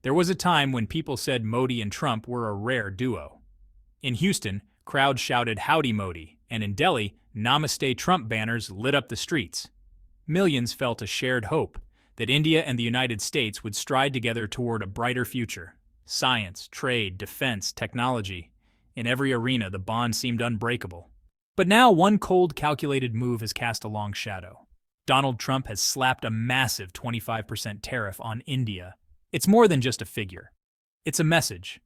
There was a time when people said Modi and Trump were a rare duo. In Houston, crowds shouted Howdy Modi, and in Delhi, Namaste Trump banners lit up the streets. Millions felt a shared hope that India and the United States would stride together toward a brighter future. Science, trade, defense, technology. In every arena, the bond seemed unbreakable. But now one cold, calculated move has cast a long shadow. Donald Trump has slapped a massive 25% tariff on India. It's more than just a figure. It's a message.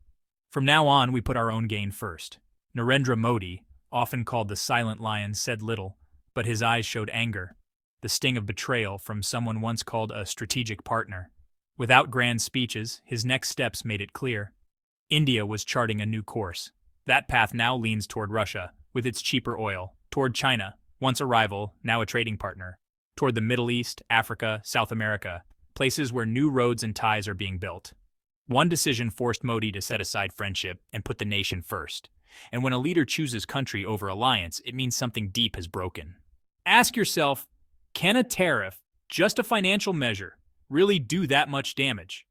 From now on, we put our own gain first. Narendra Modi, often called the Silent Lion, said little, but his eyes showed anger, the sting of betrayal from someone once called a strategic partner. Without grand speeches, his next steps made it clear. India was charting a new course. That path now leans toward Russia, with its cheaper oil, toward China, once a rival, now a trading partner, toward the Middle East, Africa, South America, places where new roads and ties are being built. One decision forced Modi to set aside friendship and put the nation first. And when a leader chooses country over alliance, it means something deep has broken. Ask yourself, can a tariff, just a financial measure, really do that much damage?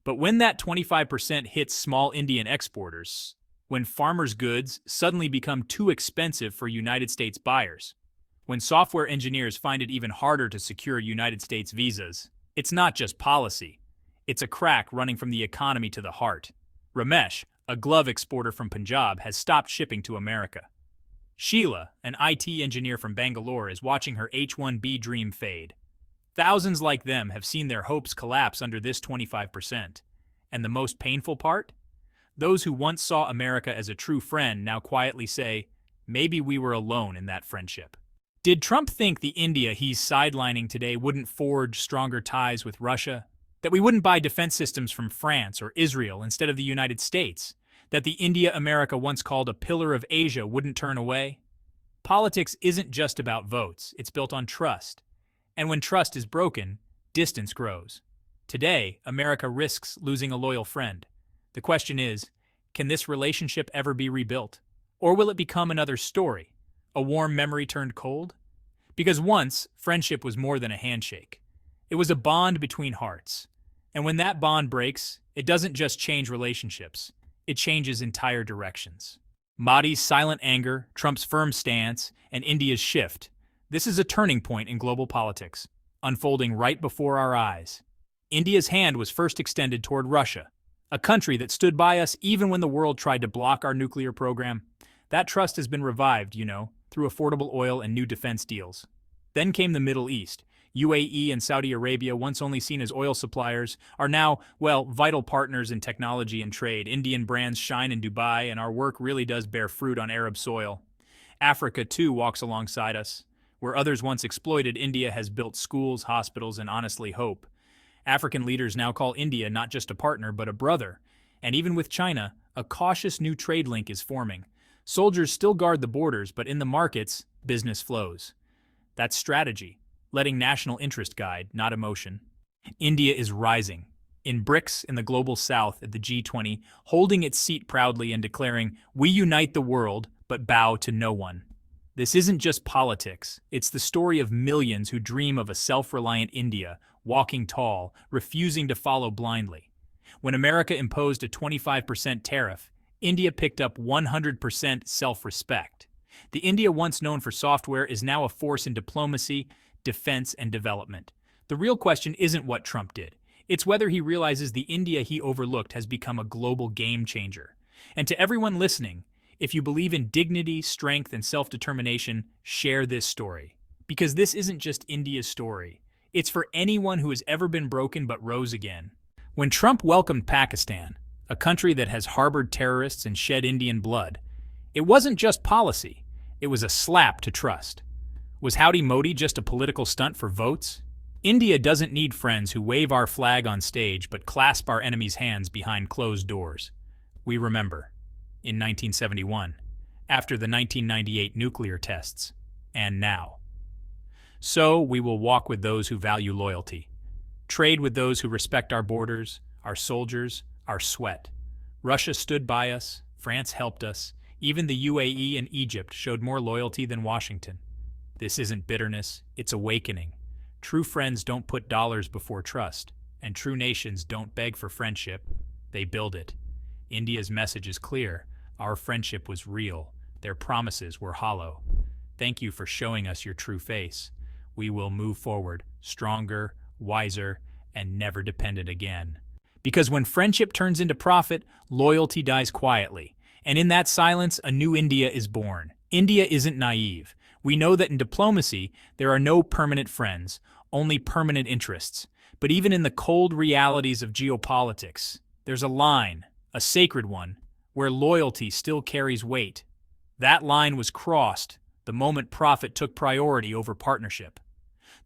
But when that 25% hits small Indian exporters, when farmers' goods suddenly become too expensive for United States buyers, when software engineers find it even harder to secure United States visas, it's not just policy. It's a crack running from the economy to the heart. Ramesh, a glove exporter from Punjab, has stopped shipping to America. Sheila, an IT engineer from Bangalore, is watching her H-1B dream fade. Thousands like them have seen their hopes collapse under this 25%. And the most painful part? Those who once saw America as a true friend now quietly say, maybe we were alone in that friendship. Did Trump think the India he's sidelining today wouldn't forge stronger ties with Russia? That we wouldn't buy defense systems from France or Israel instead of the United States? That the India America once called a pillar of Asia wouldn't turn away? Politics isn't just about votes, it's built on trust. And when trust is broken, distance grows. Today, America risks losing a loyal friend. The question is, can this relationship ever be rebuilt? Or will it become another story, a warm memory turned cold? Because once, friendship was more than a handshake. It was a bond between hearts. And when that bond breaks, it doesn't just change relationships, it changes entire directions. Modi's silent anger, Trump's firm stance, and India's shift. This is a turning point in global politics, unfolding right before our eyes. India's hand was first extended toward Russia, a country that stood by us even when the world tried to block our nuclear program. That trust has been revived, through affordable oil and new defense deals. Then came the Middle East. UAE and Saudi Arabia, once only seen as oil suppliers, are now, vital partners in technology and trade. Indian brands shine in Dubai, and our work really does bear fruit on Arab soil. Africa, too, walks alongside us. Where others once exploited, India has built schools, hospitals, and honestly hope. African leaders now call India not just a partner, but a brother. And even with China, a cautious new trade link is forming. Soldiers still guard the borders, but in the markets, business flows. That's strategy. Letting national interest guide, not emotion. India is rising. In BRICS in the global south at the G20, holding its seat proudly and declaring, we unite the world, but bow to no one. This isn't just politics. It's the story of millions who dream of a self-reliant India, walking tall, refusing to follow blindly. When America imposed a 25% tariff, India picked up 100% self-respect. The India once known for software is now a force in diplomacy, defense, and development. The real question isn't what Trump did. It's whether he realizes the India he overlooked has become a global game changer. And to everyone listening, if you believe in dignity, strength, and self-determination, share this story. Because this isn't just India's story. It's for anyone who has ever been broken but rose again. When Trump welcomed Pakistan, a country that has harbored terrorists and shed Indian blood, it wasn't just policy. It was a slap to trust. Was Howdy Modi just a political stunt for votes? India doesn't need friends who wave our flag on stage but clasp our enemies' hands behind closed doors. We remember, in 1971, after the 1998 nuclear tests, and now. So we will walk with those who value loyalty, trade with those who respect our borders, our soldiers, our sweat. Russia stood by us, France helped us, even the UAE and Egypt showed more loyalty than Washington. This isn't bitterness, it's awakening. True friends don't put dollars before trust, And true nations don't beg for friendship, they build it. India's message is clear. Our friendship was real. Their promises were hollow. Thank you for showing us your true face. We will move forward, stronger, wiser, and never dependent again. Because when friendship turns into profit, loyalty dies quietly. And in that silence, a new India is born. India isn't naive. We know that in diplomacy, there are no permanent friends, only permanent interests. But even in the cold realities of geopolitics, there's a line, a sacred one, where loyalty still carries weight. That line was crossed the moment profit took priority over partnership.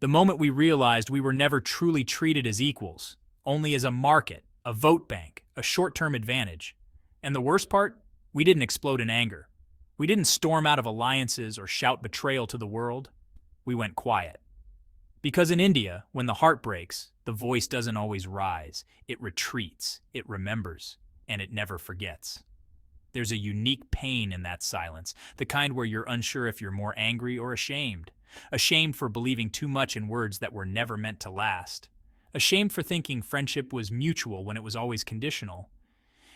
The moment we realized we were never truly treated as equals, only as a market, a vote bank, a short-term advantage. And the worst part? We didn't explode in anger. We didn't storm out of alliances or shout betrayal to the world. We went quiet. Because in India, when the heart breaks, the voice doesn't always rise. It retreats, it remembers, and it never forgets. There's a unique pain in that silence, the kind where you're unsure if you're more angry or ashamed. Ashamed for believing too much in words that were never meant to last. Ashamed for thinking friendship was mutual when it was always conditional.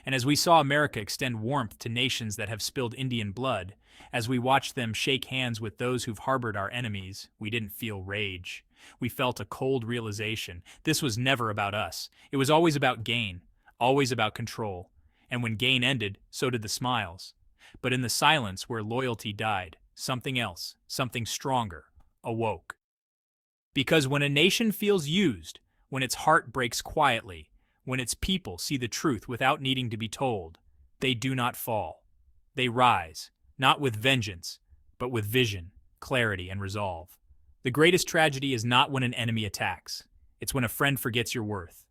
And as we saw America extend warmth to nations that have spilled Indian blood, as we watched them shake hands with those who've harbored our enemies, we didn't feel rage. We felt a cold realization. This was never about us. It was always about gain, always about control. And when gain ended, so did the smiles. But in the silence where loyalty died, something else, something stronger, awoke. Because when a nation feels used, when its heart breaks quietly, when its people see the truth without needing to be told, they do not fall. They rise, not with vengeance, but with vision, clarity, and resolve. The greatest tragedy is not when an enemy attacks. It's when a friend forgets your worth.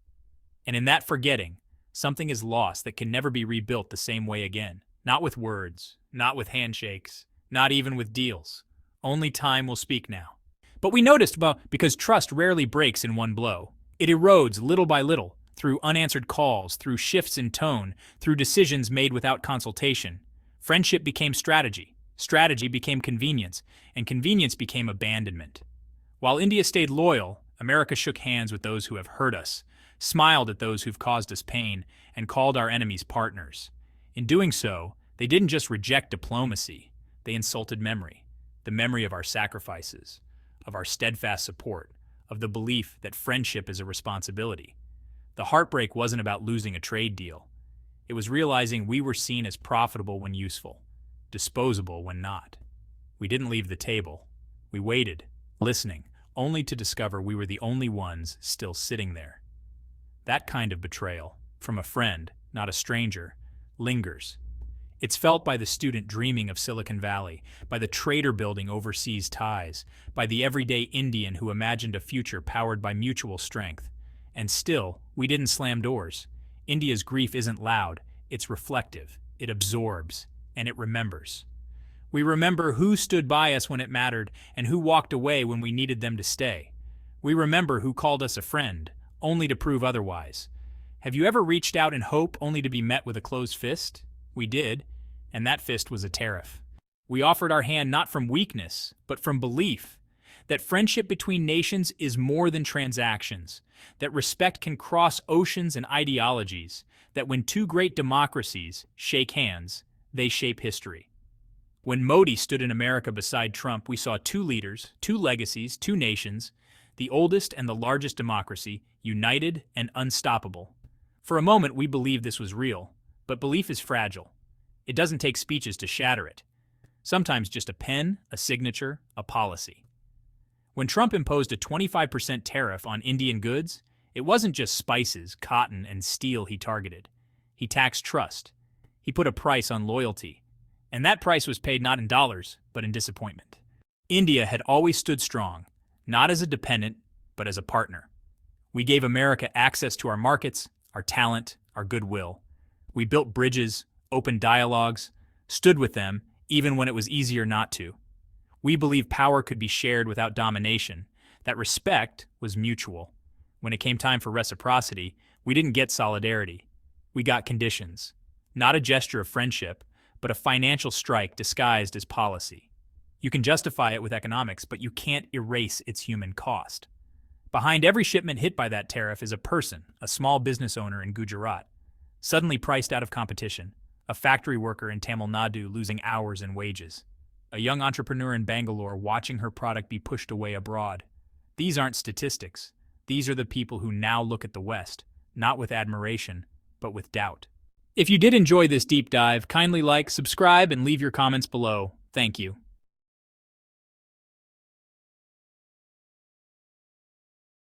And in that forgetting, something is lost that can never be rebuilt the same way again. Not with words, not with handshakes, not even with deals. Only time will speak now. But we noticed, because trust rarely breaks in one blow. It erodes little by little, through unanswered calls, through shifts in tone, through decisions made without consultation. Friendship became strategy, strategy became convenience, and convenience became abandonment. While India stayed loyal, America shook hands with those who have hurt us, smiled at those who've caused us pain, and called our enemies partners. In doing so, they didn't just reject diplomacy, they insulted memory, the memory of our sacrifices, of our steadfast support, of the belief that friendship is a responsibility. The heartbreak wasn't about losing a trade deal. It was realizing we were seen as profitable when useful, disposable when not. We didn't leave the table. We waited, listening, only to discover we were the only ones still sitting there. That kind of betrayal, from a friend, not a stranger, lingers. It's felt by the student dreaming of Silicon Valley, by the trader building overseas ties, by the everyday Indian who imagined a future powered by mutual strength. And still, we didn't slam doors. India's grief isn't loud, it's reflective, it absorbs, and it remembers. We remember who stood by us when it mattered and who walked away when we needed them to stay. We remember who called us a friend, only to prove otherwise. Have you ever reached out in hope only to be met with a closed fist? We did, and that fist was a tariff. We offered our hand not from weakness, but from belief, that friendship between nations is more than transactions, that respect can cross oceans and ideologies, that when two great democracies shake hands, they shape history. When Modi stood in America beside Trump, we saw two leaders, two legacies, two nations, the oldest and the largest democracy, united and unstoppable. For a moment, we believed this was real, but belief is fragile. It doesn't take speeches to shatter it. Sometimes just a pen, a signature, a policy. When Trump imposed a 25% tariff on Indian goods, it wasn't just spices, cotton, and steel he targeted. He taxed trust. He put a price on loyalty. And that price was paid not in dollars, but in disappointment. India had always stood strong, not as a dependent, but as a partner. We gave America access to our markets, our talent, our goodwill. We built bridges, opened dialogues, stood with them, even when it was easier not to. We believed power could be shared without domination, that respect was mutual. When it came time for reciprocity, we didn't get solidarity. We got conditions. Not a gesture of friendship, but a financial strike disguised as policy. You can justify it with economics, but you can't erase its human cost. Behind every shipment hit by that tariff is a person, a small business owner in Gujarat, suddenly priced out of competition, a factory worker in Tamil Nadu losing hours and wages, a young entrepreneur in Bangalore watching her product be pushed away abroad. These aren't statistics. These are the people who now look at the West, not with admiration, but with doubt. If you did enjoy this deep dive, kindly like, subscribe, and leave your comments below. Thank you.